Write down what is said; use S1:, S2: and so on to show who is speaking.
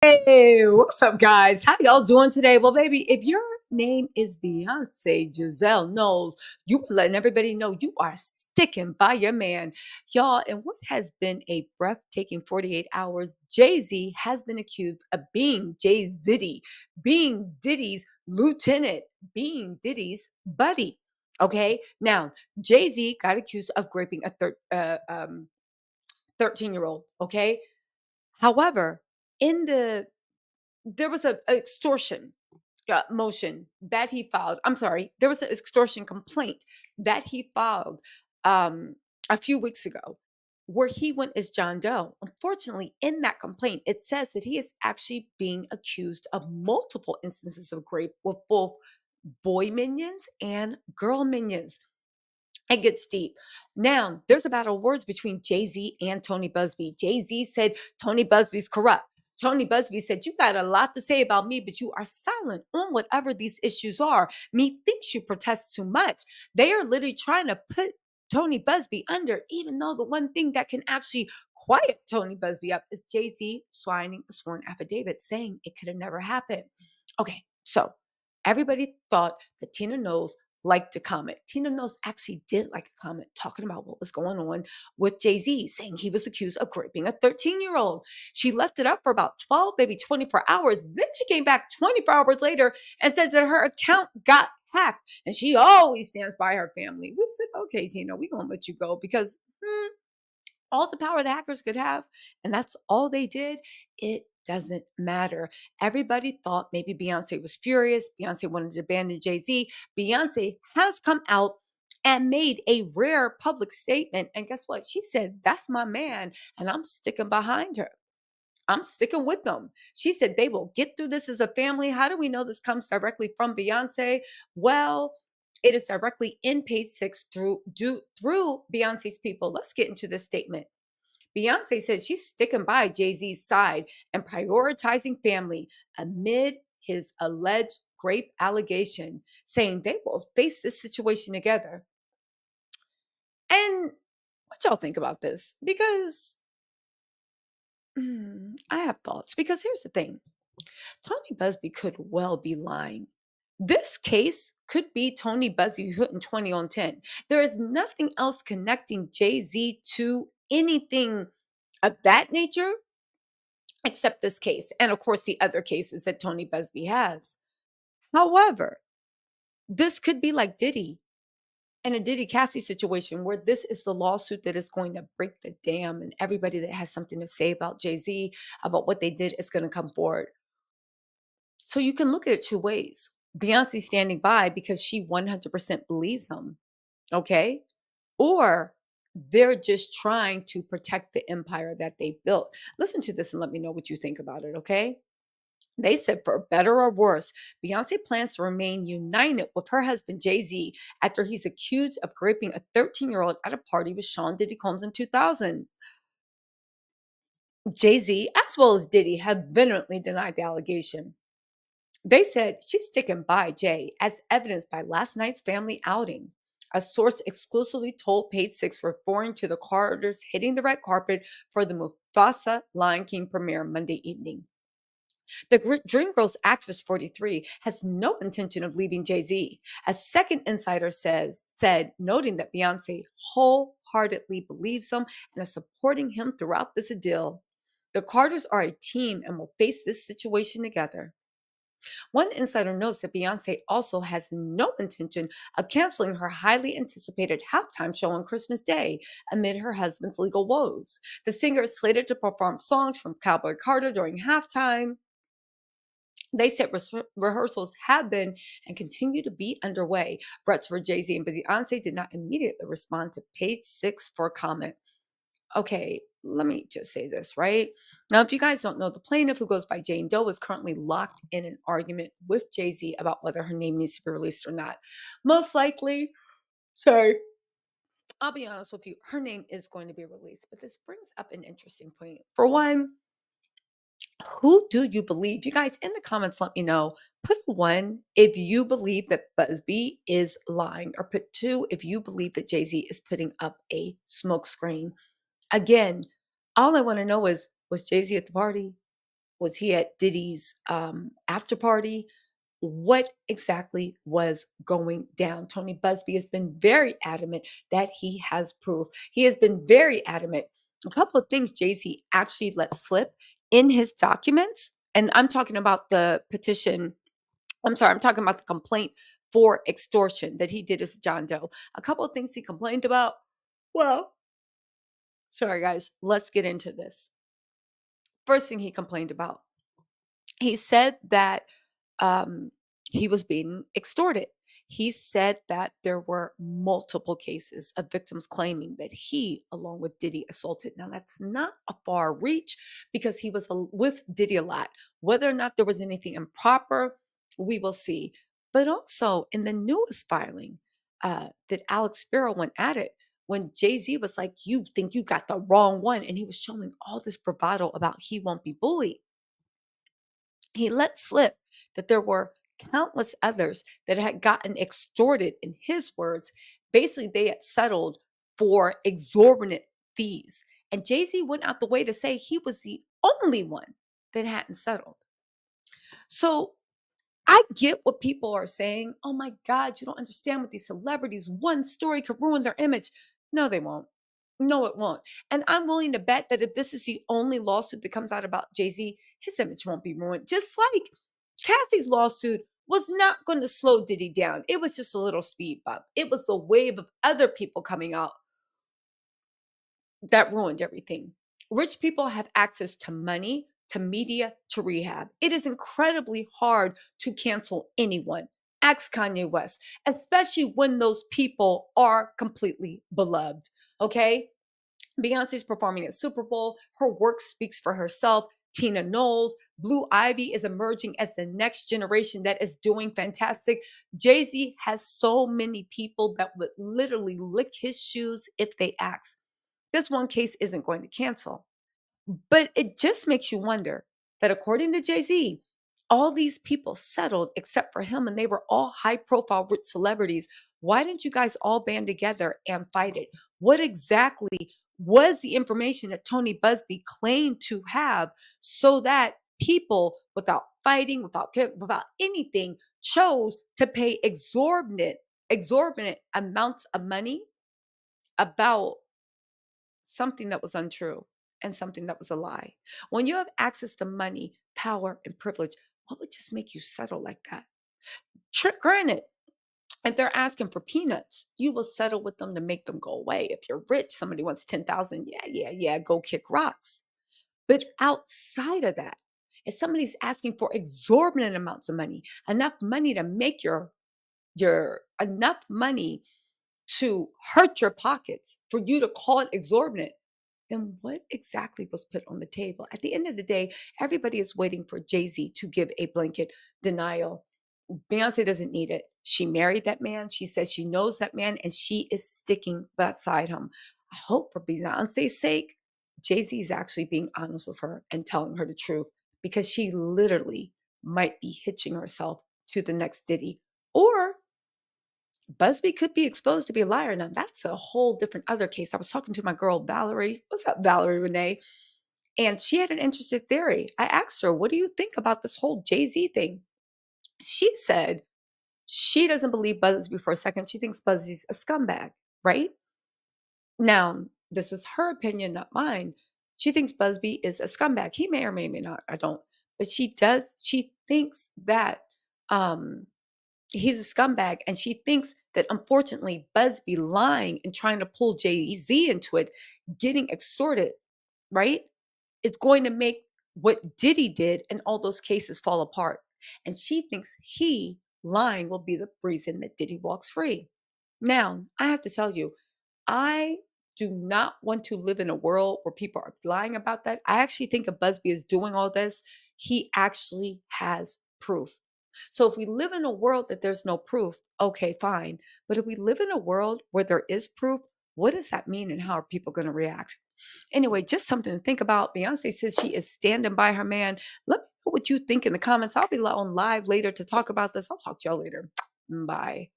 S1: Hey, what's up, guys? How y'all doing today? Well, baby, if your name is Beyonce Giselle Knowles, you are letting everybody know you are sticking by your man. Y'all, in what has been a breathtaking 48 hours, Jay-Z has been accused of being Jay-Zitty, being Diddy's lieutenant, being Diddy's buddy. Okay, now Jay-Z got accused of raping a 13-year-old. Okay, however, in there was a extortion motion that he filed. I'm sorry, there was an extortion complaint that he filed um, a few weeks ago, where he went as John Doe. Unfortunately, in that complaint, it says that he is actually being accused of multiple instances of rape with both boy minions and girl minions. It gets deep. Now, there's a battle of words between Jay Z and Tony Busby. Jay Z said Tony Busby's corrupt. Tony Busby said, "You got a lot to say about me, but you are silent on whatever these issues are. Methinks you protest too much." They are literally trying to put Tony Busby under, even though the one thing that can actually quiet Tony Busby up is Jay Z signing a sworn affidavit saying it could have never happened. Okay, so everybody thought that Tina Knowles liked to comment. Tina Knowles actually did like a comment talking about what was going on with Jay-Z, saying he was accused of raping a 13-year-old. She left it up for about 12, maybe 24 hours. Then she came back 24 hours later and said that her account got hacked. And she always stands by her family. We said, okay, Tina, we're going to let you go because all the power the hackers could have, and that's all they did, it doesn't matter. Everybody thought maybe Beyonce was furious. Beyonce wanted to abandon Jay-Z. Beyonce has come out and made a rare public statement. And guess what? She said, "That's my man, and I'm sticking behind her. I'm sticking with them." She said they will get through this as a family. How do we know this comes directly from Beyonce? Well, it is directly in page six through Beyonce's people. Let's get into this statement. Beyonce said she's sticking by Jay-Z's side and prioritizing family amid his alleged rape allegation, saying they will face this situation together. And what y'all think about this? Because I have thoughts. Because here's the thing, Tony Busby could well be lying. This case could be Tony Busby hitting 20 on 10. There is nothing else connecting Jay Z to anything of that nature except this case. And of course, the other cases that Tony Busby has. However, this could be like Diddy and a Diddy Cassie situation where this is the lawsuit that is going to break the dam, and everybody that has something to say about Jay Z, about what they did, is going to come forward. So you can look at it two ways. Beyonce standing by because she 100% believes him, okay? Or they're just trying to protect the empire that they built. Listen to this and let me know what you think about it, okay? They said, for better or worse, Beyonce plans to remain united with her husband, Jay-Z, after he's accused of raping a 13-year-old at a party with Sean Diddy Combs in 2000. Jay-Z, as well as Diddy, have vehemently denied the allegation. They said she's sticking by Jay, as evidenced by last night's family outing. A source exclusively told Page Six, referring to the Carters hitting the red carpet for the Mufasa Lion King premiere Monday evening. The Dreamgirls actress, 43, has no intention of leaving Jay-Z. A second insider said, noting that Beyonce wholeheartedly believes him and is supporting him throughout this ordeal. The Carters are a team and will face this situation together. One insider notes that Beyonce also has no intention of canceling her highly anticipated halftime show on Christmas Day amid her husband's legal woes. The singer is slated to perform songs from Cowboy Carter during halftime. They said rehearsals have been and continue to be underway. Reps for Jay-Z and Beyonce did not immediately respond to Page Six for comment. Okay, let me just say this, right? Now, if you guys don't know, the plaintiff, who goes by Jane Doe, is currently locked in an argument with Jay-Z about whether her name needs to be released or not. Most likely, sorry, I'll be honest with you, her name is going to be released. But this brings up an interesting point. For one, who do you believe? You guys in the comments, let me know. Put one if you believe that Busby is lying, or put two if you believe that Jay-Z is putting up a smokescreen. Again, all I want to know is, was Jay-Z at the party? Was he at Diddy's after party? What exactly was going down? Tony Busby has been very adamant that he has proof. He has been very adamant. A couple of things Jay-Z actually let slip in his documents, and I'm talking about the petition. I'm sorry, I'm talking about the complaint for extortion that he did as John Doe. A couple of things he complained about. Well, sorry guys, let's get into this. First thing he complained about, he said that um, he was being extorted. He said that there were multiple cases of victims claiming that he, along with Diddy, assaulted. Now, that's not a far reach because he was with Diddy a lot. Whether or not there was anything improper, we will see. But also in the newest filing that Alex Sparrow went at it, when Jay-Z was like, you think you got the wrong one, and he was showing all this bravado about he won't be bullied, he let slip that there were countless others that had gotten extorted, in his words. Basically, they had settled for exorbitant fees. And Jay Z went out the way to say he was the only one that hadn't settled. So I get what people are saying. Oh my God, you don't understand what these celebrities, one story could ruin their image. No, they won't. No, it won't. And I'm willing to bet that if this is the only lawsuit that comes out about Jay-Z, his image won't be ruined. Just like Kathy's lawsuit was not going to slow Diddy down. It was just a little speed bump. It was a wave of other people coming out that ruined everything. Rich people have access to money, to media, to rehab. It is incredibly hard to cancel anyone. Ask Kanye West, especially when those people are completely beloved. Okay? Beyonce's performing at Super Bowl. Her work speaks for herself. Tina Knowles, Blue Ivy is emerging as the next generation that is doing fantastic. Jay-Z has so many people that would literally lick his shoes if they asked. This one case isn't going to cancel. But it just makes you wonder that according to Jay-Z, all these people settled except for him, and they were all high profile rich celebrities. Why didn't you guys all band together and fight it? What exactly was the information that Tony Busby claimed to have so that people, without fighting, without anything, chose to pay exorbitant amounts of money about something that was untrue and something that was a lie? When you have access to money, power, and privilege, what would just make you settle like that? Granted, if they're asking for peanuts, you will settle with them to make them go away. If you're rich, somebody wants 10,000, yeah, go kick rocks. But outside of that, if somebody's asking for exorbitant amounts of money, enough money to make your enough money to hurt your pockets for you to call it exorbitant, then what exactly was put on the table? At the end of the day, everybody is waiting for Jay-Z to give a blanket denial. Beyonce doesn't need it. She married that man. She says she knows that man and she is sticking beside him. I hope for Beyonce's sake, Jay-Z is actually being honest with her and telling her the truth, because she literally might be hitching herself to the next Diddy. Or Busby could be exposed to be a liar. Now, that's a whole different other case. I was talking to my girl, Valerie. What's up, Valerie Renee? And she had an interesting theory. I asked her, what do you think about this whole Jay-Z thing? She said she doesn't believe Busby for a second. She thinks Busby's a scumbag, right? Now, this is her opinion, not mine. She thinks Busby is a scumbag. He may or may not. I don't. But she thinks that he's a scumbag, and she thinks that unfortunately Busby lying and trying to pull Jay-Z into it, getting extorted, right, is going to make what Diddy did and all those cases fall apart. And she thinks he lying will be the reason that Diddy walks free. Now, I have to tell you, I do not want to live in a world where people are lying about that. I actually think if Busby is doing all this, he actually has proof. So if we live in a world that there's no proof, okay, fine. But if we live in a world where there is proof, what does that mean and how are people going to react? Anyway, just something to think about. Beyonce says she is standing by her man. Let me know what you think in the comments. I'll be on live later to talk about this. I'll talk to y'all later. Bye.